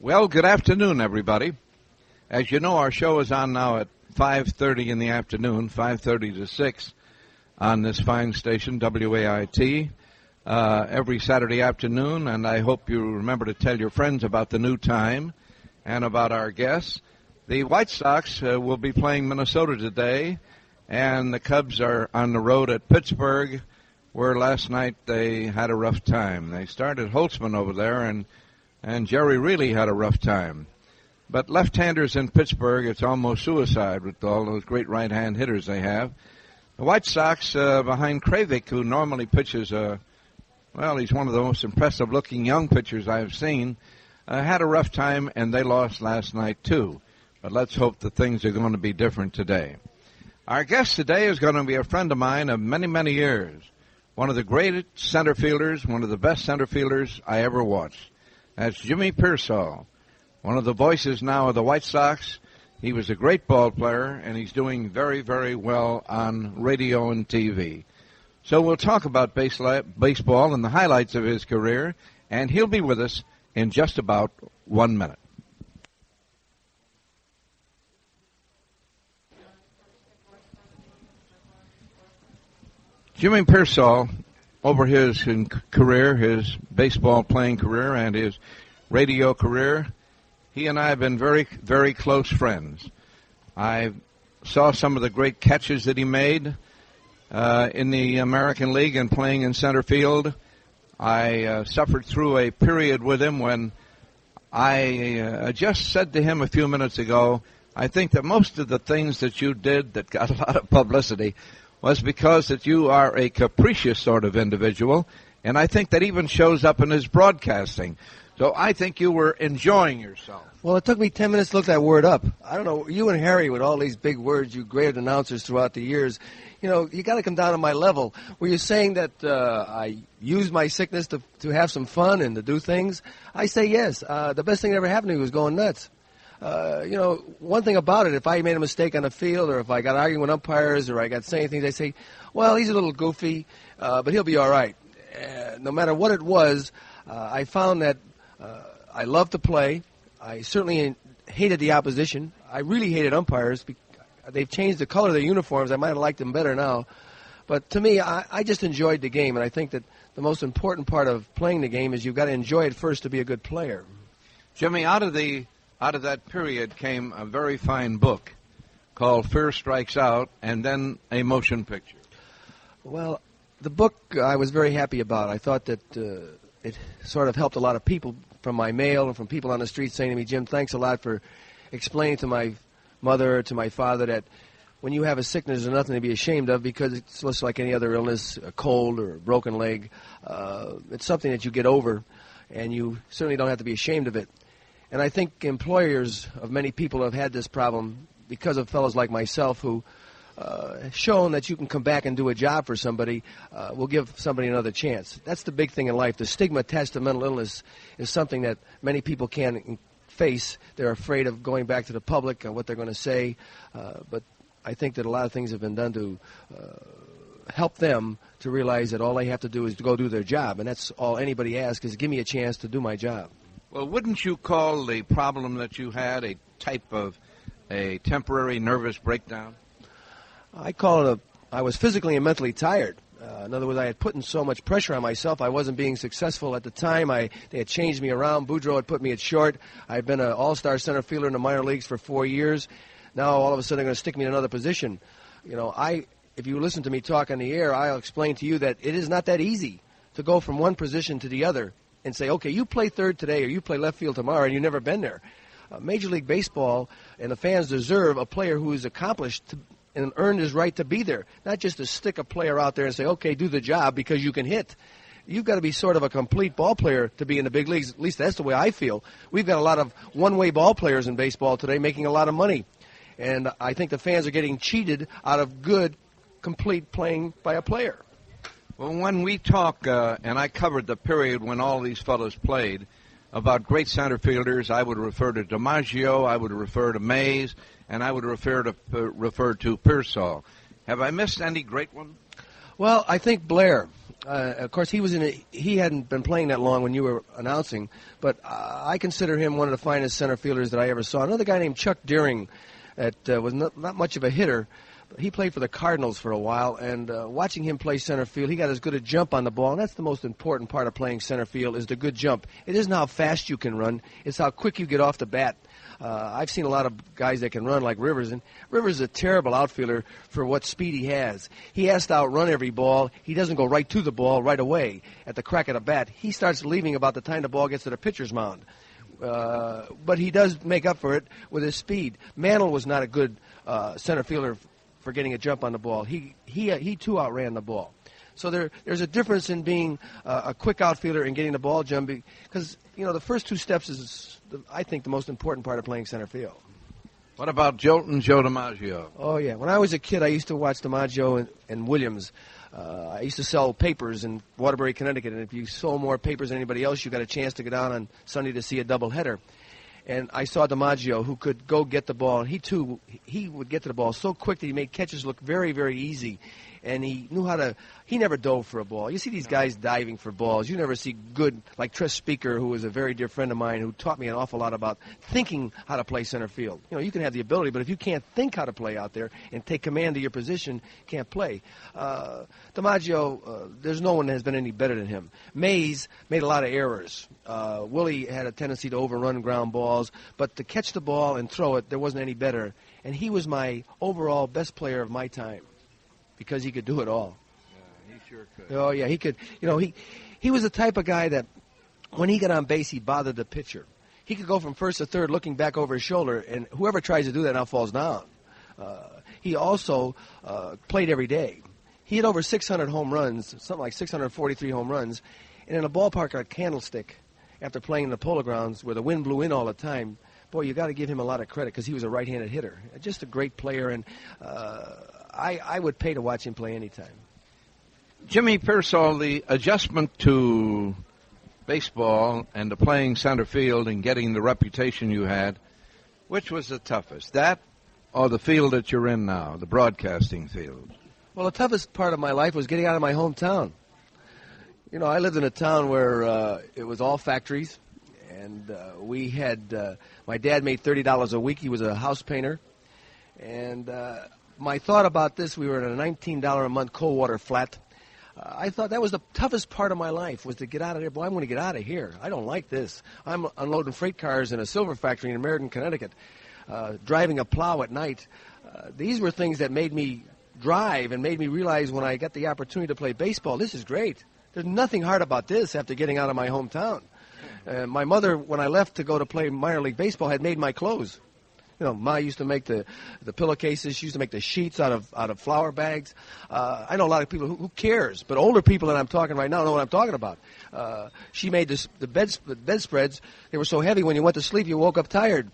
Well, good afternoon, everybody. As you know, our show is on now at 5:30 in the afternoon, 5:30 to 6 on this fine station, WAIT, every Saturday afternoon, and I hope you remember to tell your friends about the new time and about our guests. The White Sox will be playing Minnesota today, and the Cubs are on the road at Pittsburgh, where last night they had a rough time. They started Holtzman over there, and Jerry really had a rough time. But left-handers in Pittsburgh, it's almost suicide with all those great right-hand hitters they have. The White Sox, behind Kravik, who normally pitches, he's one of the most impressive-looking young pitchers I've seen, had a rough time, and they lost last night, too. But let's hope that things are going to be different today. Our guest today is going to be a friend of mine of many, many years. One of the greatest center fielders, one of the best center fielders I ever watched. That's Jimmy Piersall, one of the voices now of the White Sox. He was a great ball player, and he's doing very, very well on radio and TV. So we'll talk about baseball and the highlights of his career, and he'll be with us in just about 1 minute. Jimmy Piersall, over his career, his baseball playing career and his radio career, he and I have been very, very close friends. I saw some of the great catches that he made in the American League and playing in center field. I suffered through a period with him when I just said to him a few minutes ago, I think that most of the things that you did that got a lot of publicity was because that you are a capricious sort of individual, and I think that even shows up in his broadcasting. So I think you were enjoying yourself. Well, it took me 10 minutes to look that word up. I don't know, you and Harry with all these big words, you great announcers throughout the years, you got to come down to my level. Were you saying that I used my sickness to have some fun and to do things? I say yes. The best thing that ever happened to me was going nuts. One thing about it, if I made a mistake on the field or if I got arguing with umpires or I got saying things, they say, well, he's a little goofy, but he'll be all right. No matter what it was, I found that I loved to play. I certainly hated the opposition. I really hated umpires. They've changed the color of their uniforms. I might have liked them better now. But to me, I just enjoyed the game, and I think that the most important part of playing the game is you've got to enjoy it first to be a good player. Jimmy, out of that period came a very fine book called Fear Strikes Out, and then a motion picture. Well, the book I was very happy about. I thought that it sort of helped a lot of people from my mail and from people on the street saying to me, Jim, thanks a lot for explaining to my mother, to my father, that when you have a sickness, there's nothing to be ashamed of because it's just like any other illness, a cold or a broken leg. It's something that you get over, and you certainly don't have to be ashamed of it. And I think employers of many people have had this problem because of fellows like myself who have shown that you can come back and do a job for somebody, will give somebody another chance. That's the big thing in life. The stigma attached to mental illness is something that many people can't face. They're afraid of going back to the public and what they're going to say. But I think that a lot of things have been done to help them to realize that all they have to do is to go do their job. And that's all anybody asks is give me a chance to do my job. Well, wouldn't you call the problem that you had a type of a temporary nervous breakdown? I call it I was physically and mentally tired. In other words, I had put in so much pressure on myself. I wasn't being successful at the time. They had changed me around. Boudreaux had put me at short. I had been an all-star center fielder in the minor leagues for 4 years. Now, all of a sudden, they're going to stick me in another position. If you listen to me talk on the air, I'll explain to you that it is not that easy to go from one position to the other and say, okay, you play third today or you play left field tomorrow, and you've never been there. Major League Baseball and the fans deserve a player who is accomplished and earned his right to be there, not just to stick a player out there and say, okay, do the job because you can hit. You've got to be sort of a complete ball player to be in the big leagues. At least that's the way I feel. We've got a lot of one-way ball players in baseball today making a lot of money. And I think the fans are getting cheated out of good, complete playing by a player. Well, when we talk, and I covered the period when all these fellows played, about great center fielders, I would refer to DiMaggio, I would refer to Mays, and I would refer to Piersall. Have I missed any great one? Well, I think Blair. Of course, he hadn't been playing that long when you were announcing, but I consider him one of the finest center fielders that I ever saw. Another guy named Chuck Deering that was not much of a hitter. He played for the Cardinals for a while, and watching him play center field, he got as good a jump on the ball, and that's the most important part of playing center field is the good jump. It isn't how fast you can run, it's how quick you get off the bat. I've seen a lot of guys that can run like Rivers, and Rivers is a terrible outfielder for what speed he has. He has to outrun every ball. He doesn't go right to the ball right away at the crack of the bat. He starts leaving about the time the ball gets to the pitcher's mound. But he does make up for it with his speed. Mantle was not a good center fielder for getting a jump on the ball. He too outran the ball. So there's a difference in being a quick outfielder and getting the ball jump because, the first two steps is, I think, the most important part of playing center field. What about Jolton Joe DiMaggio? Oh, yeah. When I was a kid, I used to watch DiMaggio and Williams. I used to sell papers in Waterbury, Connecticut, and if you sold more papers than anybody else, you got a chance to go down on Sunday to see a doubleheader. And I saw DiMaggio, who could go get the ball. He would get to the ball so quick that he made catches look very, very easy. And he knew how to, he never dove for a ball. You see these guys diving for balls. You never see good, like Tris Speaker, who was a very dear friend of mine, who taught me an awful lot about thinking how to play center field. You can have the ability, but if you can't think how to play out there and take command of your position, can't play. DiMaggio, there's no one that has been any better than him. Mays made a lot of errors. Willie had a tendency to overrun ground balls, but to catch the ball and throw it, there wasn't any better. And he was my overall best player of my time, because he could do it all. Yeah, he sure could. Oh, yeah, he could. He was the type of guy that when he got on base, he bothered the pitcher. He could go from first to third looking back over his shoulder, and whoever tries to do that now falls down. He also played every day. He had over 600 home runs, something like 643 home runs, and in a ballpark like Candlestick, after playing in the Polo Grounds where the wind blew in all the time, boy, you got to give him a lot of credit because he was a right-handed hitter. Just a great player, and I would pay to watch him play anytime. Jimmy Piersall, the adjustment to baseball and to playing center field and getting the reputation you had, which was the toughest, that or the field that you're in now, the broadcasting field? Well, the toughest part of my life was getting out of my hometown. I lived in a town where it was all factories, and we had, my dad made $30 a week. He was a house painter, and my thought about this, we were in a $19 a month cold water flat. I thought that was the toughest part of my life, was to get out of there. Boy, I'm going to get out of here. I don't like this. I'm unloading freight cars in a silver factory in Meriden, Connecticut, driving a plow at night. These were things that made me drive and made me realize when I got the opportunity to play baseball, this is great. There's nothing hard about this after getting out of my hometown. My mother, when I left to go to play minor league baseball, had made my clothes. Ma used to make the pillowcases. She used to make the sheets out of flour bags. I know a lot of people who cares, but older people that I'm talking right now know what I'm talking about. She made the bedspreads. They were so heavy when you went to sleep, you woke up tired.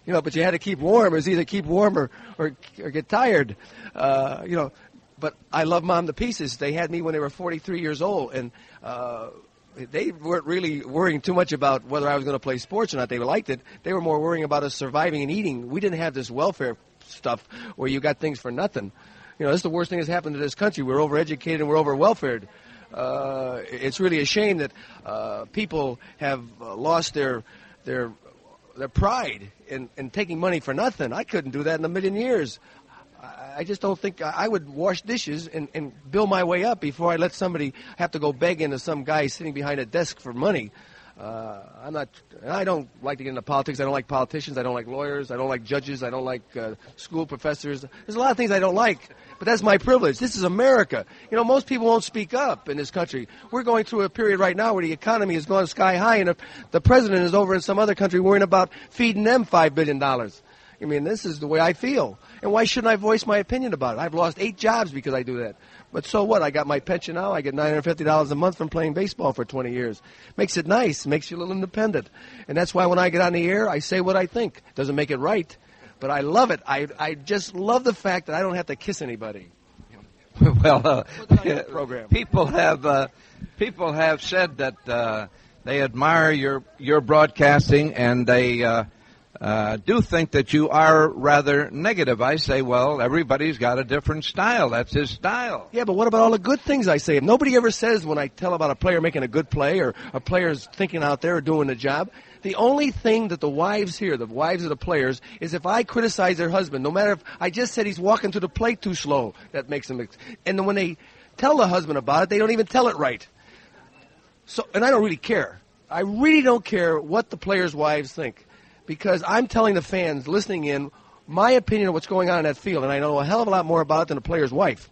But you had to keep warm. It was either keep warm or get tired. But I love Mom to pieces. They had me when they were 43 years old, and they weren't really worrying too much about whether I was going to play sports or not. They liked it. They were more worrying about us surviving and eating. We didn't have this welfare stuff where you got things for nothing. That's the worst thing that's happened to this country. We're overeducated and we're over-welfared. It's really a shame that people have lost their pride in taking money for nothing. I couldn't do that in a million years. I just don't think I would wash dishes and build my way up before I let somebody have to go begging to some guy sitting behind a desk for money. I don't like to get into politics. I don't like politicians. I don't like lawyers. I don't like judges. I don't like school professors. There's a lot of things I don't like, but that's my privilege. This is America. Most people won't speak up in this country. We're going through a period right now where the economy has gone sky high, and the president is over in some other country worrying about feeding them $5 billion. This is the way I feel. And why shouldn't I voice my opinion about it? I've lost 8 jobs because I do that. But so what? I got my pension now. I get $950 a month from playing baseball for 20 years. Makes it nice. Makes you a little independent. And that's why when I get on the air, I say what I think. Doesn't make it right, but I love it. I just love the fact that I don't have to kiss anybody. Well, program. People have said that they admire your broadcasting, and they do think that you are rather negative. I say, well, everybody's got a different style. That's his style. Yeah, but what about all the good things I say? Nobody ever says when I tell about a player making a good play or a player's thinking out there or doing the job. The only thing that the wives hear, the wives of the players, is if I criticize their husband, no matter if I just said he's walking to the plate too slow, that makes them. And then when they tell the husband about it, they don't even tell it right. So, and I don't really care. I really don't care what the players' wives think, because I'm telling the fans listening in my opinion of what's going on in that field, and I know a hell of a lot more about it than the player's wife.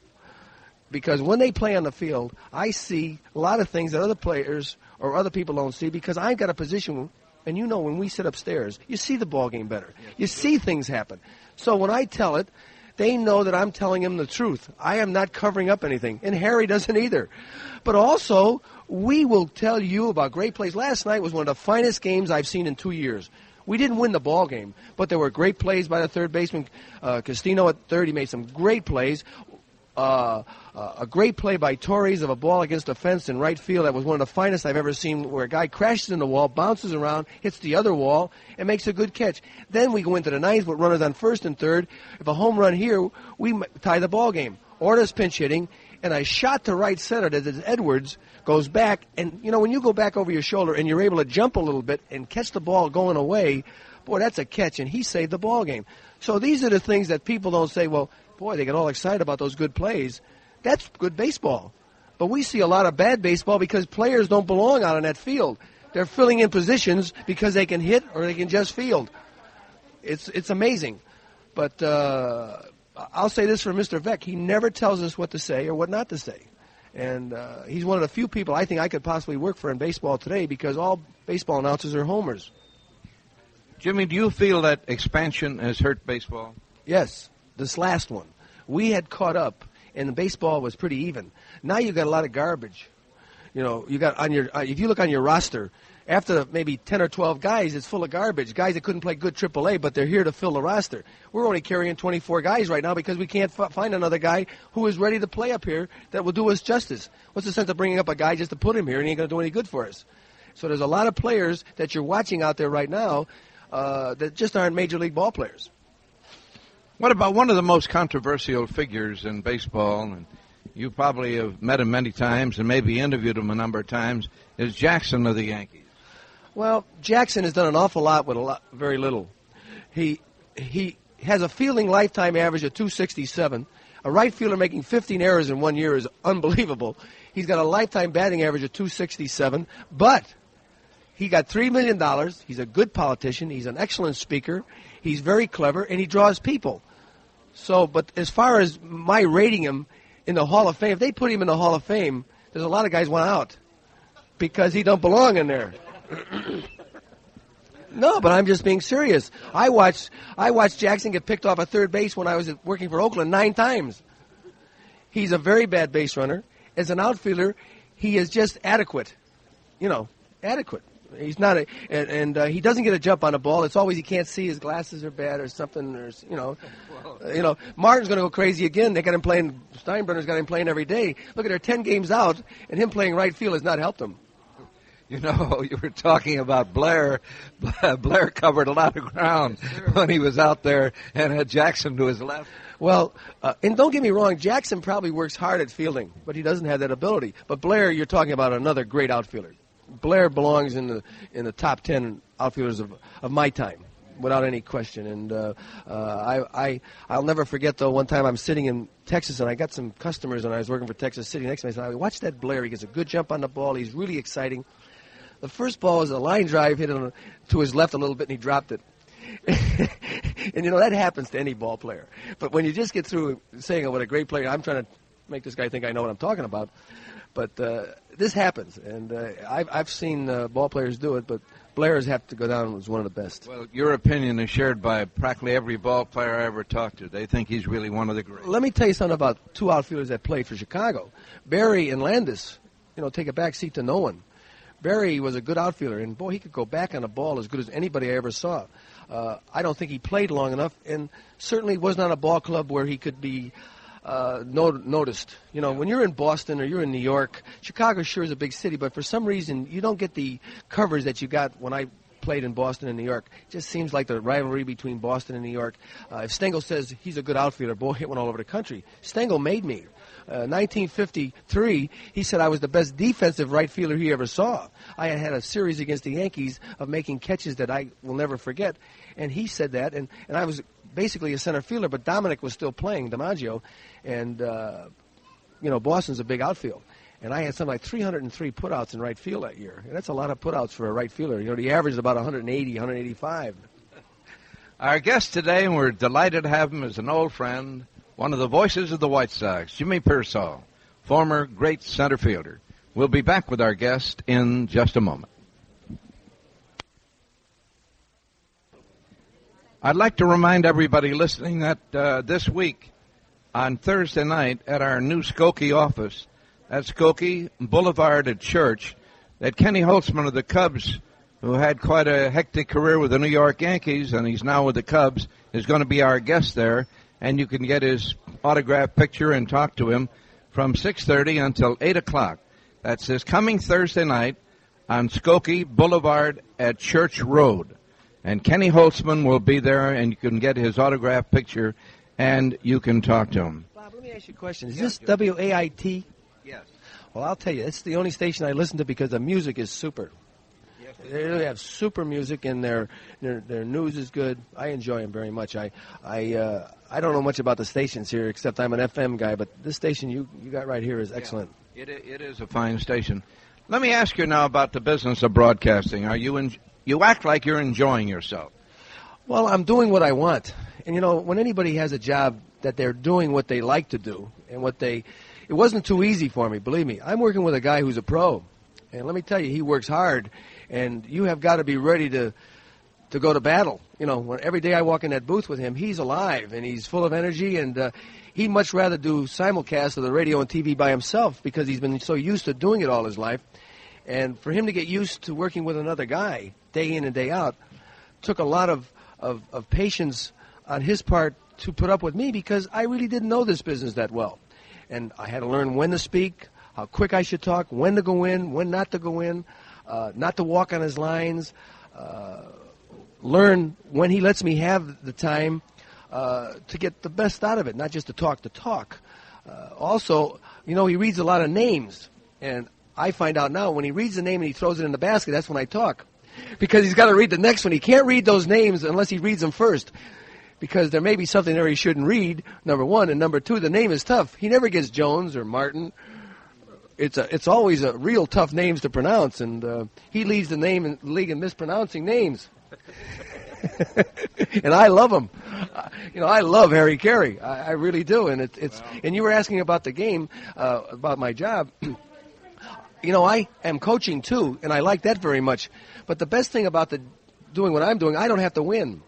Because when they play on the field, I see a lot of things that other players or other people don't see, because I've got a position. And you know, when we sit upstairs, you see the ball game better. You see things happen. So when I tell it, they know that I'm telling them the truth. I am not covering up anything. And Harry doesn't either. But also, we will tell you about great plays. Last night was one of the finest games I've seen in 2 years. We didn't win the ball game, but there were great plays by the third baseman. Castino at third, he made some great plays. A great play by Torres of a ball against the fence in right field. That was one of the finest I've ever seen, where a guy crashes in the wall, bounces around, hits the other wall, and makes a good catch. Then we go into the ninth with runners on first and third. If a home run here, we tie the ball game. Orta's pinch hitting, and I shot to right center that Edwards goes back. And, you know, when you go back over your shoulder and you're able to jump a little bit and catch the ball going away, boy, that's a catch, and he saved the ball game. So these are the things that people don't say, well, boy, they get all excited about those good plays. That's good baseball. But we see a lot of bad baseball because players don't belong out on that field. They're filling in positions because they can hit or they can just field. It's amazing. But I'll say this for Mr. Veck. He never tells us what to say or what not to say. And he's one of the few people I think I could possibly work for in baseball today, because all baseball announcers are homers. Jimmy, do you feel that expansion has hurt baseball? Yes, this last one. We had caught up, and the baseball was pretty even. Now you've got a lot of garbage. You know, you got on your if you look on your roster, after maybe 10 or 12 guys, it's full of garbage. Guys that couldn't play good AAA, but they're here to fill the roster. We're only carrying 24 guys right now because we can't find another guy who is ready to play up here that will do us justice. What's the sense of bringing up a guy just to put him here and he ain't going to do any good for us? So there's a lot of players that you're watching out there right now that just aren't major league ball players. What about one of the most controversial figures in baseball, and you probably have met him many times and maybe interviewed him a number of times, is Jackson of the Yankees? Well, Jackson has done an awful lot with very little. He has a fielding lifetime average of 267. A right fielder making 15 errors in 1 year is unbelievable. He's got a lifetime batting average of 267, but he got $3 million. He's a good politician. He's an excellent speaker. He's very clever, and he draws people. So, but as far as my rating him in the Hall of Fame, if they put him in the Hall of Fame, there's a lot of guys want out because he don't belong in there. No, but I'm just being serious. I watched Jackson get picked off at third base when I was working for Oakland 9 times. He's a very bad base runner. As an outfielder, he is just adequate. You know, adequate. He's not he doesn't get a jump on the ball. It's always he can't see, his glasses are bad or something, or Martin's going to go crazy again. They got him playing. Steinbrenner's got him playing every day. Look at they're 10 games out, and him playing right field has not helped him. You know, you were talking about Blair. Blair covered a lot of ground when he was out there and had Jackson to his left. Well, and don't get me wrong, Jackson probably works hard at fielding, but he doesn't have that ability. But Blair, you're talking about another great outfielder. Blair belongs in the top 10 outfielders of my time, without any question. And I'll never forget, though, one time I'm sitting in Texas, and I got some customers, and I was working for Texas City next to me. I said, watch that Blair. He gets a good jump on the ball. He's really exciting. The first ball was a line drive, hit him to his left a little bit, and he dropped it. And, that happens to any ball player. But when you just get through saying, what a great player, I'm trying to make this guy think I know what I'm talking about. But this happens, and I've seen ball players do it, but Blair's have to go down as one of the best. Well, your opinion is shared by practically every ball player I ever talked to. They think he's really one of the greats. Let me tell you something about 2 outfielders that played for Chicago. Barry and Landis, take a back seat to no one. Barry was a good outfielder, and, boy, he could go back on a ball as good as anybody I ever saw. I don't think he played long enough, and certainly was not a ball club where he could be noticed. When you're in Boston or you're in New York, Chicago sure is a big city, but for some reason you don't get the coverage that you got when I played in Boston and New York. It just seems like the rivalry between Boston and New York. If Stengel says he's a good outfielder, boy, it went all over the country. Stengel made me. 1953, he said I was the best defensive right fielder he ever saw. I had had a series against the Yankees of making catches that I will never forget. And he said that, and I was basically a center fielder, but Dominic was still playing, DiMaggio, and, Boston's a big outfield. And I had something like 303 putouts in right field that year. And that's a lot of putouts for a right fielder. The average is about 180, 185. Our guest today, and we're delighted to have him as an old friend, one of the voices of the White Sox, Jimmy Piersall, former great center fielder. We'll be back with our guest in just a moment. I'd like to remind everybody listening that this week, on Thursday night, at our new Skokie office, at Skokie Boulevard at Church, that Kenny Holtzman of the Cubs, who had quite a hectic career with the New York Yankees, and he's now with the Cubs, is going to be our guest there. And you can get his autographed picture and talk to him from 6:30 until 8 o'clock. That's this coming Thursday night on Skokie Boulevard at Church Road. And Kenny Holtzman will be there, and you can get his autographed picture, and you can talk to him. Bob, let me ask you a question. Is this WAIT? Yes. Well, I'll tell you, it's the only station I listen to because the music is super. Yes, they really have super music, and their news is good. I enjoy them very much. I don't know much about the stations here, except I'm an FM guy, but this station you got right here is excellent. Yeah, it is a fine station. Let me ask you now about the business of broadcasting. You act like you're enjoying yourself. Well, I'm doing what I want. And, when anybody has a job that they're doing what they like to do, and it wasn't too easy for me, believe me. I'm working with a guy who's a pro. And let me tell you, he works hard, and you have got to be ready to go to battle. Every day I walk in that booth with him, he's alive, and he's full of energy, and he'd much rather do simulcasts of the radio and TV by himself because he's been so used to doing it all his life. And for him to get used to working with another guy day in and day out took a lot of patience on his part to put up with me because I really didn't know this business that well. And I had to learn when to speak, how quick I should talk, when to go in, when not to go in, not to walk on his lines, learn when he lets me have the time to get the best out of it, not just to talk. Also, he reads a lot of names, and I find out now when he reads the name and he throws it in the basket, that's when I talk. Because he's got to read the next one. He can't read those names unless he reads them first. Because there may be something there he shouldn't read, number one. And number two, the name is tough. He never gets Jones or Martin. It's always a real tough names to pronounce. And he leads the league in mispronouncing names. And I love him. I love Harry Caray. I really do. And and you were asking about the game, about my job. I am coaching too, and I like that very much. But the best thing about doing what I'm doing, I don't have to win.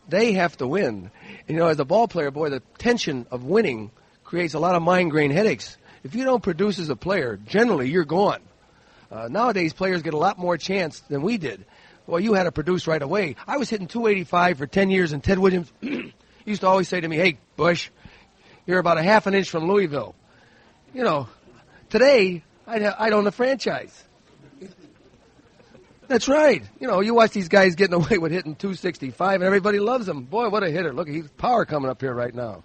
They have to win. As a ball player, boy, the tension of winning creates a lot of migraine headaches. If you don't produce as a player, generally you're gone. Nowadays, players get a lot more chance than we did. Well, you had to produce right away. I was hitting 285 for 10 years, and Ted Williams used to always say to me, "Hey, Bush, you're about a half an inch from Louisville." Today, I'd own the franchise. That's right. You watch these guys getting away with hitting 265, and everybody loves them. Boy, what a hitter. Look, he's power coming up here right now.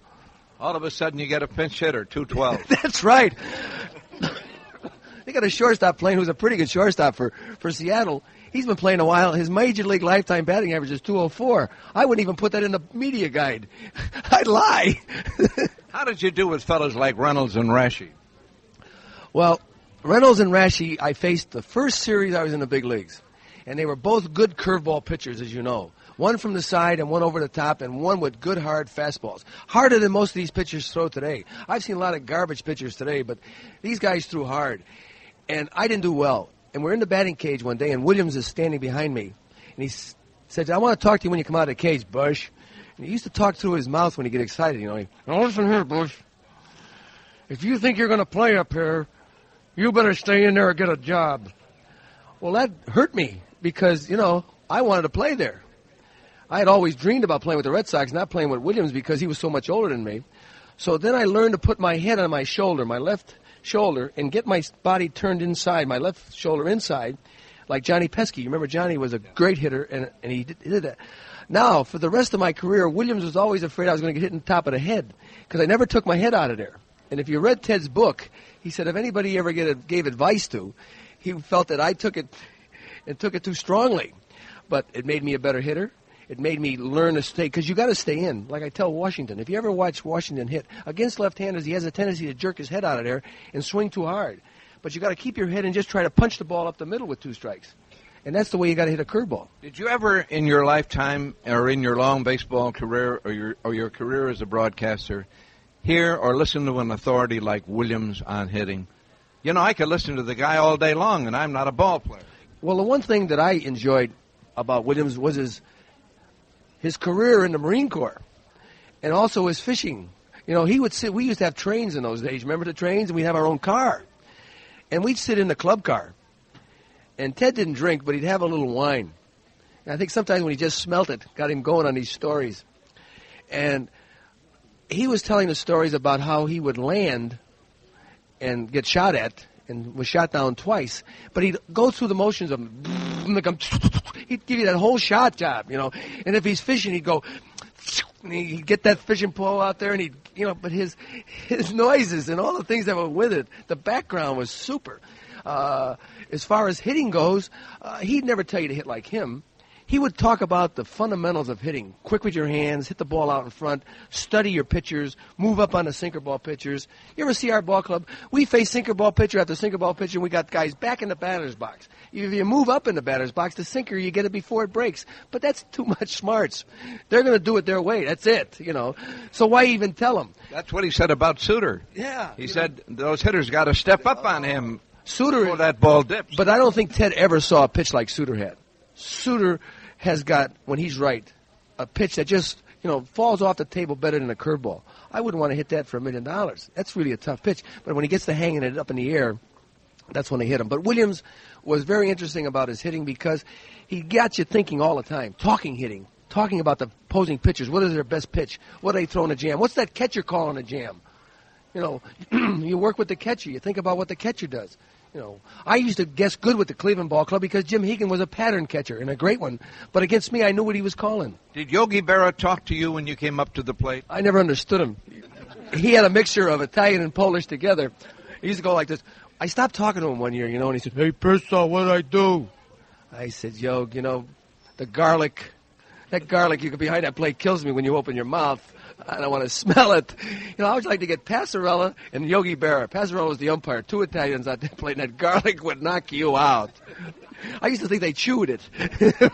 All of a sudden, you get a pinch hitter, 212. That's right. They got a shortstop playing who's a pretty good shortstop for Seattle. He's been playing a while. His major league lifetime batting average is 204. I wouldn't even put that in the media guide. I'd lie. How did you do with fellas like Reynolds and Rashi? Well, Reynolds and Rashi, I faced the first series I was in the big leagues. And they were both good curveball pitchers, as you know. One from the side and one over the top, and one with good, hard fastballs. Harder than most of these pitchers throw today. I've seen a lot of garbage pitchers today, but these guys threw hard. And I didn't do well. And we're in the batting cage one day, and Williams is standing behind me. And he said, "I want to talk to you when you come out of the cage, Bush." And he used to talk through his mouth when he get excited. Now listen here, Bush. If you think you're going to play up here, you better stay in there or get a job. Well, that hurt me because, I wanted to play there. I had always dreamed about playing with the Red Sox, not playing with Williams because he was so much older than me. So then I learned to put my head on my shoulder, my left shoulder, and get my body turned inside, my left shoulder inside, like Johnny Pesky. You remember Johnny was a great hitter, and he did that. Now, for the rest of my career, Williams was always afraid I was going to get hit in the top of the head because I never took my head out of there. And if you read Ted's book, he said if anybody ever gave advice to, he felt that I took it and took it too strongly. But it made me a better hitter. It made me learn to stay, because you got to stay in. Like I tell Washington, if you ever watch Washington hit against left-handers, he has a tendency to jerk his head out of there and swing too hard. But you got to keep your head and just try to punch the ball up the middle with 2 strikes. And that's the way you got to hit a curveball. Did you ever, in your lifetime or in your long baseball career or your career as a broadcaster, hear or listen to an authority like Williams on hitting? You know, I could listen to the guy all day long, and I'm not a ball player. Well, the one thing that I enjoyed about Williams was his career in the Marine Corps, and also his fishing. You know, he would sit. We used to have trains in those days. Remember the trains? And we'd have our own car, and we'd sit in the club car. And Ted didn't drink, but he'd have a little wine. And I think sometimes when he just smelt it, got him going on these stories. And he was telling the stories about how he would land and get shot at, and was shot down twice. But he'd go through the motions of he'd give you that whole shot job, you know. And if he's fishing, he'd go, and he'd get that fishing pole out there, and he'd, you know. But his noises and all the things that were with it, the background was super. As far as hitting goes, he'd never tell you to hit like him. He would talk about the fundamentals of hitting. Quick with your hands, hit the ball out in front, study your pitchers, move up on the sinker ball pitchers. You ever see our ball club? We face sinker ball pitcher after sinker ball pitcher, and we got guys back in the batter's box. If you move up in the batter's box, the sinker, you get it before it breaks. But that's too much smarts. They're going to do it their way. That's it, you know. So why even tell them? That's what he said about Suter. Yeah. He said those hitters got to step up on him Suter, before that ball dips. But I don't think Ted ever saw a pitch like Suter had. Suter has got, when he's right, a pitch that just, you know, falls off the table better than a curveball. I wouldn't want to hit that for $1 million. That's really a tough pitch. But when he gets to hanging it up in the air, that's when they hit him. But Williams was very interesting about his hitting because he got you thinking all the time, hitting, talking about the opposing pitchers. What is their best pitch? What are they throwing a jam? What's that catcher calling a jam? You know, you work with the catcher. You think about what the catcher does. You know, I used to guess good with the Cleveland Ball Club because Jim Hegan was a pattern catcher and a great one. But against me, I knew what he was calling. Did Yogi Berra talk to you when you came up to the plate? I never understood him. He had a mixture of Italian and Polish together. He used to go like this. I stopped talking to him one year, you know, and he said, "Hey, Piersall, what did I do?" I said, "Yo, you know, that garlic you can behind that plate kills me when you open your mouth. I don't want to smell it." You know, I would like to get Passarella and Yogi Berra. Passarella was the umpire. 2 Italians on that plate, and that garlic would knock you out. I used to think they chewed it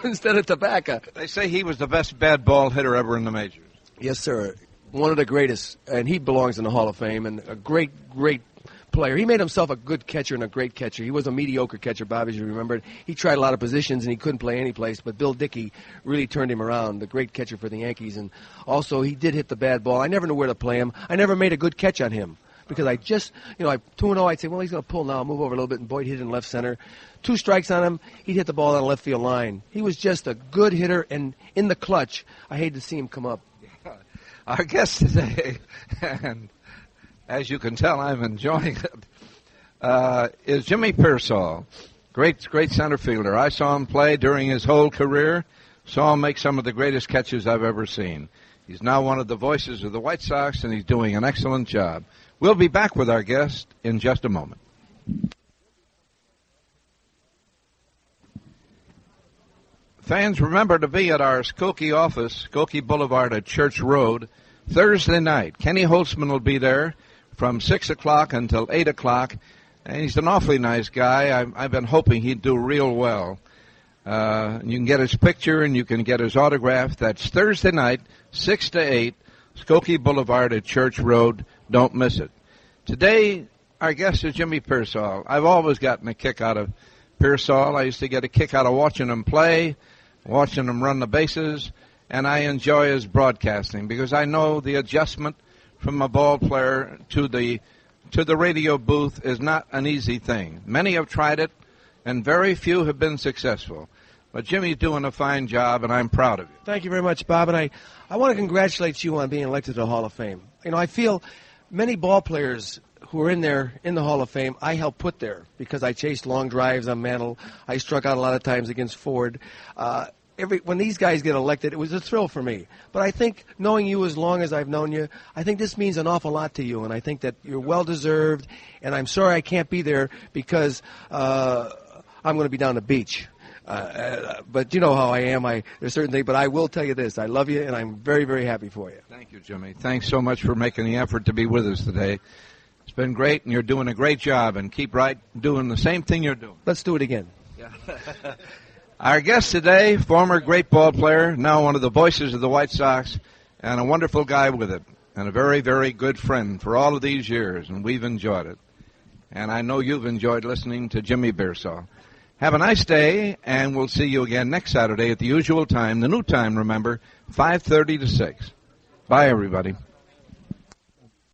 instead of tobacco. They say he was the best bad ball hitter ever in the majors. Yes, sir. One of the greatest, and he belongs in the Hall of Fame, and a great, great player. He made himself a good catcher and a great catcher. He was a mediocre catcher, Bob, as you remember. He tried a lot of positions, and he couldn't play any place, but Bill Dickey really turned him around, the great catcher for the Yankees. And also, he did hit the bad ball. I never knew where to play him. I never made a good catch on him because I just, you know, 2-0, I'd say, well, he's going to pull now. I'll move over a little bit, and Boyd hit in left center. 2 strikes on him. He'd hit the ball on the left field line. He was just a good hitter, and in the clutch, I hated to see him come up. Our guest today, and as you can tell, I'm enjoying it, is Jimmy Piersall. Great center fielder. I saw him play during his whole career, saw him make some of the greatest catches I've ever seen. He's now one of the voices of the White Sox, and he's doing an excellent job. We'll be back with our guest in just a moment. Fans, remember to be at our Skokie office, Skokie Boulevard at Church Road, Thursday night. Kenny Holtzman will be there from 6 o'clock until 8 o'clock, and he's an awfully nice guy. I've been hoping he'd do real well. You can get his picture and you can get his autograph. That's Thursday night, 6 to 8, Skokie Boulevard at Church Road. Don't miss it. Today, our guest is Jimmy Piersall. I've always gotten a kick out of Piersall. I used to get a kick out of watching him play, watching him run the bases, and I enjoy his broadcasting because I know the adjustment from a ball player to the radio booth is not an easy thing. Many have tried it, and very few have been successful. But Jimmy's doing a fine job, and I'm proud of you. Thank you very much, Bob, and I want to congratulate you on being elected to the Hall of Fame. You know, I feel many ball players who are in there in the Hall of Fame, I helped put there because I chased long drives on Mantle. I struck out a lot of times against Ford. When these guys get elected, it was a thrill for me. But I think knowing you as long as I've known you, I think this means an awful lot to you, and I think that you're well-deserved, and I'm sorry I can't be there because I'm going to be down the beach. But you know how I am. There's certain things, but I will tell you this. I love you, and I'm very, very happy for you. Thank you, Jimmy. Thanks so much for making the effort to be with us today. It's been great, and you're doing a great job, and keep right doing the same thing you're doing. Let's do it again. Yeah. Our guest today, former great ball player, now one of the voices of the White Sox, and a wonderful guy with it, and a very, very good friend for all of these years, and we've enjoyed it. And I know you've enjoyed listening to Jimmy Piersall. Have a nice day, and we'll see you again next Saturday at the usual time, the new time, remember, 5:30 to 6. Bye, everybody.